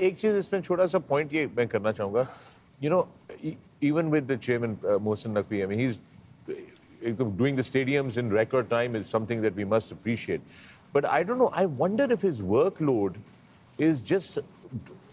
एक चीज इसमें छोटा सा पॉइंट ये मैं करना चाहूँगा, you know, even with the chairman Mohsin Naqvi, I mean, he's doing the stadiums in record time is something that we must appreciate. But I don't know, I wonder if his workload is just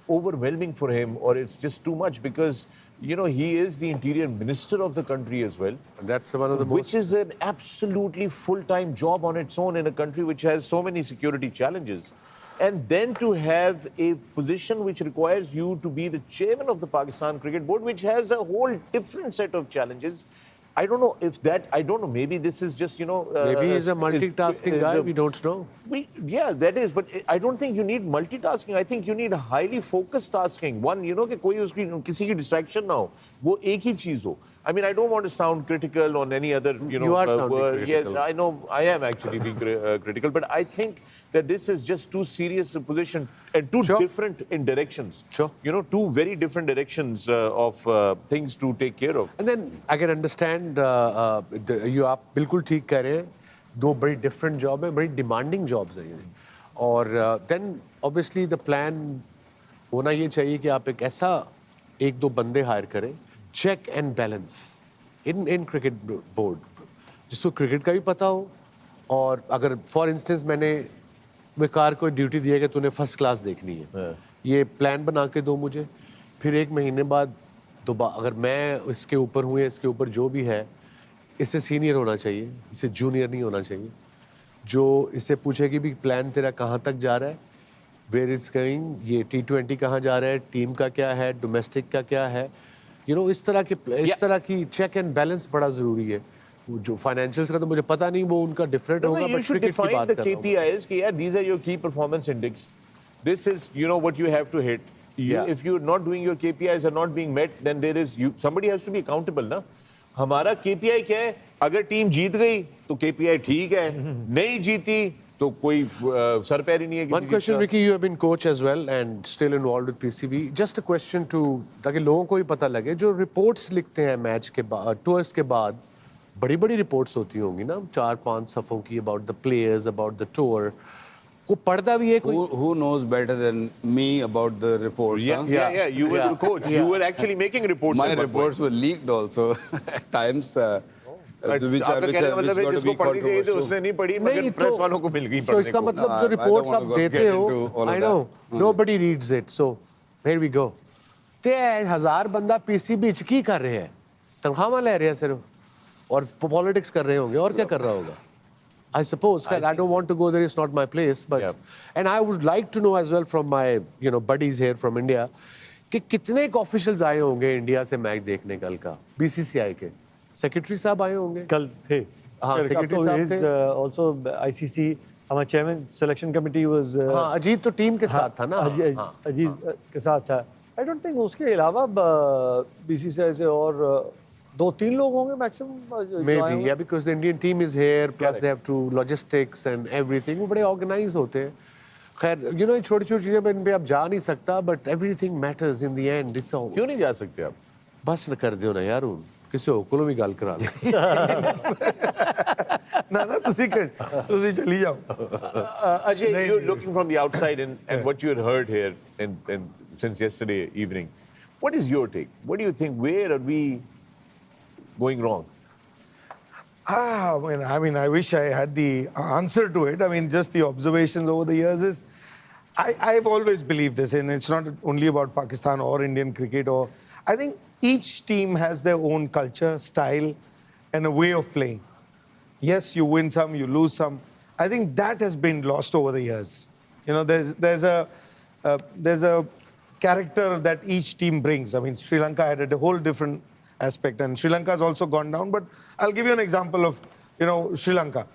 overwhelming for him or it's just too much because, you know, he is the interior minister of the country as well. And that's one of the which is an absolutely full-time job on its own in a country which has so many security challenges. And then to have a position which requires you to be the chairman of the Pakistan Cricket Board, which has a whole different set of challenges. I don't know if that, I don't know, maybe this is just, you know... maybe he's a multitasking guy, we don't know. Yeah, that is, but I don't think you need multitasking. I think you need highly focused tasking. One, you know, कि कोई उसकी किसी की distraction ना हो, वो एक ही चीज हो. I mean, I don't want to sound critical on any other, you know... You are sounding critical. Yes, I know, I am actually being critical, but I think that this is just too serious a position and too different in directions. Sure. You know, two very different directions of things to take care of. And then I can understand, you आप बिल्कुल ठीक कह रहे हैं, दो बड़ी different job हैं, बड़ी demanding jobs हैं ये. और then obviously the plan होना ये चाहिए कि आप एक ऐसा एक दो बंदे hire करें, check and balance in cricket board, जिसको cricket का भी पता हो. और अगर for instance मैंने विकार को ड्यूटी दिया कि तूने फर्स्ट क्लास देखनी है, ये प्लान बना के दो मुझे, फिर एक महीने बाद दोबारा अगर मैं इसके ऊपर हूँ या इसके ऊपर जो भी है, इससे सीनियर होना चाहिए, इससे जूनियर नहीं होना चाहिए, जो इससे पूछे कि भी प्लान तेरा कहाँ तक जा रहा है, वेयर इज गोइंग, ये T20 कहाँ जा रहा है, टीम का क्या है, डोमेस्टिक का क्या है, यू नो, इस तरह की चेक एंड बैलेंस बड़ा ज़रूरी है. जो फाइनेंशियल्स का तो मुझे पता नहीं, वो उनका डिफरेंट होगा, बट क्रिकेट की बात कर रहा हूं. KPIs कि यार these are your key performance index. This is, you know, what you have to hit. If you're not doing your KPIs are not being met, then there is somebody has to be accountable ना. हमारा KPI क्या है? अगर team जीत गई तो KPI ठीक है, नहीं जीती तो कोई सर पैर ही नहीं है. One question, Vicky, you have been coach as well and still involved with PCB. Just a question to ताकि लोगों को भी पता लगे, जो रिपोर्ट्स लिखते हैं मैच के बाद, टूर्स के बाद, बड़ी बड़ी रिपोर्ट्स होती होंगी ना, 4-5 सफ़ों की, about the players, about the tour. को पढ़ता भी है कोई? Who knows better than me about the reports? Yeah. You were the coach. You were actually making reports. My reports were leaked also at times. Which got to be controversial. उसने नहीं पढ़ी, मगर press वालों को मिल गई पढ़ने को. So इसका मतलब जो रिपोर्ट्स आप देते हो, I know nobody reads it. So here we go. ते 1000 बंदा PCB की कर रहे हैं, तनख्वाह ले रहे हैं सिर्फ, और पॉलिटिक्स कर रहे होंगे, और क्या कर रहा होगा? I suppose. I don't want to go there. It's not my place. But and I would like to know as well from my buddies here from India कि कितने ऑफिशियल्स आए होंगे इंडिया से मैच देखने कल का BCCI के. Secretary साहब आए होंगे कल थे. हाँ, सेक्रेटरी साहब थे. Also ICC, हमारा चेयरमैन सिलेक्शन कमेटी was. हाँ, अजीत तो टीम के साथ था ना. अजीत के साथ था. I don't think उसके अलावा BCCI से और 2-3 लोग होंगे maximum. Maybe, yeah, because the Indian team is here, plus they have to logistics and everything. वो बड़े organized होते हैं. खैर, you know, छोटी-छोटी चीज़ें इन पे आप जा नहीं सकता, but everything matters in the end. क्यों नहीं जा सकते आप? बस न कर दियो ना यार, किसी को भी गाल करा ले. ना तुसी चली जाओ. Ajay, you're looking from the outside and what you had heard here and since yesterday evening. What is your take? What do you think? Where are we going wrong? I mean, I wish I had the answer to it. I mean, just the observations over the years is, I've always believed this, and it's not only about Pakistan or Indian cricket. Or I think each team has their own culture, style, and a way of playing. Yes, you win some, you lose some. I think that has been lost over the years. You know, there's a character that each team brings. I mean, Sri Lanka had a whole different aspect, and Sri Lanka has also gone down. But I'll give you an example of, Sri Lanka.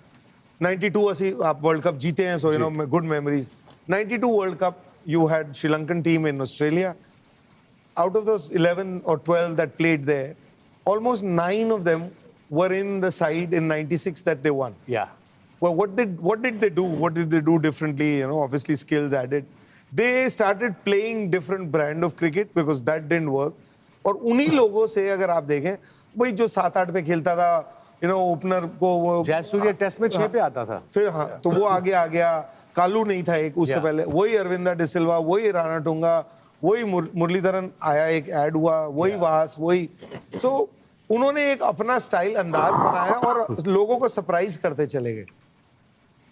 92 आप World Cup जीते हैं, so good memories. 92 World Cup, you had Sri Lankan team in Australia. Out of those 11 or 12 that played there, almost 9 of them were in the side in 96 that they won. Yeah. Well, what did they do? What did they do differently? Obviously skills added. They started playing different brand of cricket because that didn't work. और उन्हीं लोगों से अगर आप देखें, वही जो 7-8 पे खेलता था, ओपनर को वो जयसूर्या टेस्ट में 6 पे आता था. फिर तो वो आगे आ गया. कालू नहीं था एक उससे पहले, वही अरविंदा डिसिल्वा, वही राणा टुंगा, वही मुरलीधरन आया, एक ऐड हुआ, वही वास, वही उन्होंने एक अपना स्टाइल अंदाज बनाया और लोगों को सरप्राइज करते चले गए।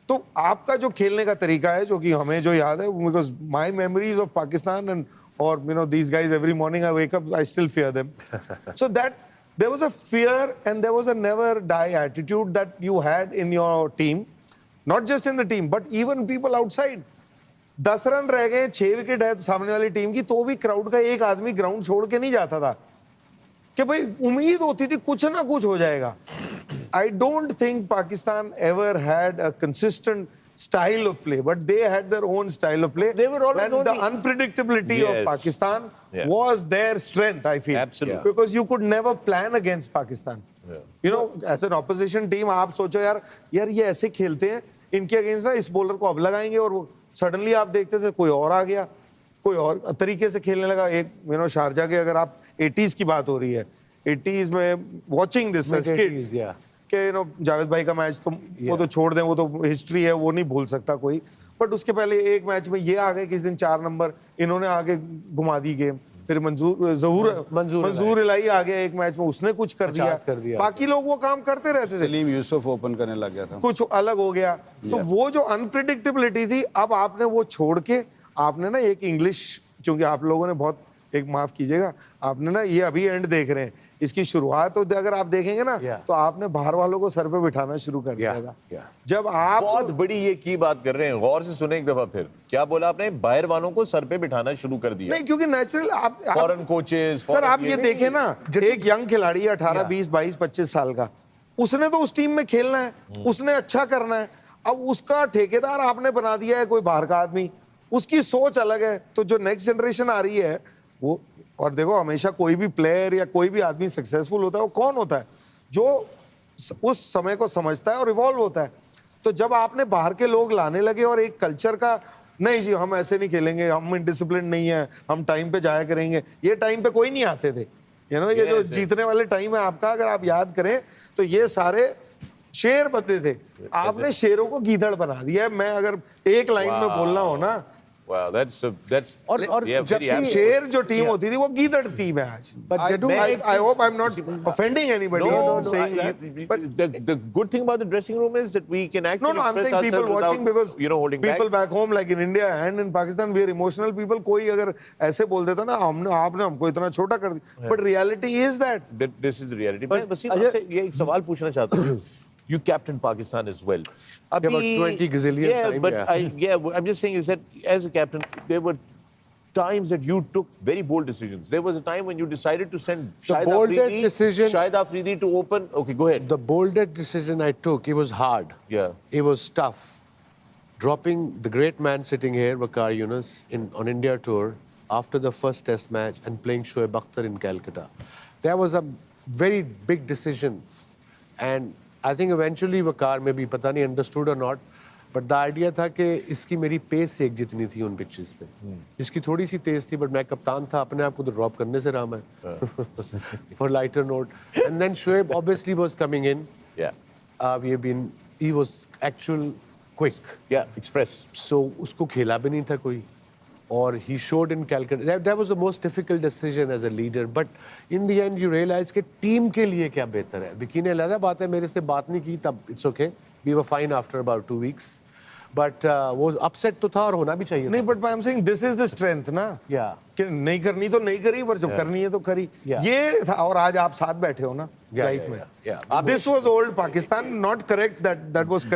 तो आपका जो खेलने का तरीका है, जो कि हमें जो याद है, because my memories of Pakistan and और these guys every morning I wake up, I still fear them. So that there was a fear and there was a never die attitude that you had in your team, not just in the team but even people outside. 10 run रह गए, 6 wicket है सामने वाली team की, तो भी crowd का एक आदमी ग्राउंड छोड़ के नहीं जाता था कि भाई उम्मीद होती थी कुछ ना कुछ हो जाएगा। I don't think Pakistan ever had a consistent style of play, but they had their own style of play. They were always and the unpredictability of Pakistan was their strength, I feel. Absolutely. Because you could never plan against Pakistan. You know, as an opposition team, आप सोचो यार ये ऐसे खेलते हैं, इनके against ना इस बॉलर को अब लगाएंगे, और वो सडनली आप देखते थे कोई और आ गया, कोई और तरीके से खेलने लगा। एक शारजा के, अगर आप 80s की बात हो रही है, 80s में वॉचिंग दिस किड्स कि जावेद भाई का मैच तो वो तो छोड़ दें, वो तो हिस्ट्री है, वो नहीं भूल सकता कोई। बट उसके पहले एक मैच में ये आ गए किस दिन 4 नंबर, इन्होंने आगे घुमा दी गेम। फिर मंजूर इलाही आ गया एक मैच में, उसने कुछ कर दिया। बाकी लोग वो काम करते रहते थे। सलीम यूसुफ ओपन करने लग गया था, कुछ अलग हो गया। तो वो जो अनप्रिडिक्टेबिलिटी थी, अब आपने वो छोड़ के आपने ना एक इंग्लिश, क्योंकि आप लोगों ने बहुत, एक माफ कीजिएगा, आपने ना ये अभी एंड देख रहे हैं, इसकी शुरुआत तो अगर आप देखेंगे ना तो आपने बाहर वालों को सर पे बिठाना शुरू कर दिया था। जब आप बहुत बड़ी ये की बात कर रहे हैं, गौर से सुने एक दफा फिर। क्या बोला आपने? बाहर वालों को सर पे बिठाना शुरू कर दिया। नहीं, क्योंकि नेचुरल आप फॉरेन कोचेस, सर आप ये देखें ना, एक यंग खिलाड़ी 18, 20, 22, 25 साल का, उसने तो उस टीम में खेलना है, उसने अच्छा करना है। अब उसका ठेकेदार आपने बना दिया है कोई बाहर का आदमी, उसकी सोच अलग है। तो जो नेक्स्ट जनरेशन आ रही है वो, और देखो हमेशा कोई भी प्लेयर या कोई भी आदमी सक्सेसफुल होता है, वो कौन होता है? जो उस समय को समझता है और इवॉल्व होता है। तो जब आपने बाहर के लोग लाने लगे और एक कल्चर का, नहीं जी हम ऐसे नहीं खेलेंगे, हम इनडिसिप्लिन नहीं है, हम टाइम पे जाया करेंगे, ये टाइम पे कोई नहीं आते थे। ये जो जीतने वाले टाइम है आपका, अगर आप याद करें तो ये सारे शेर बनते थे, आपने शेरों को गीदड़ बना दिया है। मैं अगर एक लाइन में बोलना हो ना, Wow, that's और very apt. शेर जो टीम होती थी वो गीदड़ टीम है आज। I hope I'm not offending anybody in saying that. But the good thing about the dressing room is that we can actually No, I'm express saying people ourselves watching, without, because holding people back. back home like in India and in Pakistan we are emotional people. कोई अगर ऐसे बोल देता ना, आपने हमको इतना छोटा कर दिया, but reality is that This is the reality. मैं वसीम आपसे ये एक सवाल पूछना चाहता हूँ। You captained Pakistan as well. about 20 gazillion Yeah, time, but yeah. I'm just saying is that as a captain, there were times that you took very bold decisions. There was a time when you decided to send Shahid Afridi to open. Okay, go ahead. The boldest decision I took, it was hard. Yeah. It was tough. Dropping the great man sitting here, Waqar Younis, on India tour after the first test match and playing Shoaib Akhtar in Calcutta. That was a very big decision. And I think eventually Waqar maybe पता नहीं understood or not, but the idea था कि इसकी मेरी pace एक जितनी थी उन पिचेस पे, इसकी थोड़ी सी तेज थी, but मैं कप्तान था, अपने आप को तो ड्रॉप करने से रहा मैं for lighter note. And then Shoaib obviously was coming in. Yeah. He was actual quick. Yeah, express. So उसको खेला भी नहीं था कोई. Or he showed in Calcutta. That was the most difficult decision as a leader. But in the end, you realize कि team के लिए क्या बेहतर है. विकी ने अलग बात है, मेरे से बात नहीं की तब, it's okay. We were fine after about 2 weeks. But वो upset तो था और होना भी चाहिए. नहीं, but I'm saying this is the strength ना. Yeah. कि नहीं करनी तो नहीं करी, पर जब करनी है तो करी. ये था, और आज आप साथ बैठे हो ना लाइफ में. Yeah. This was old Pakistan, not correct. That was correct.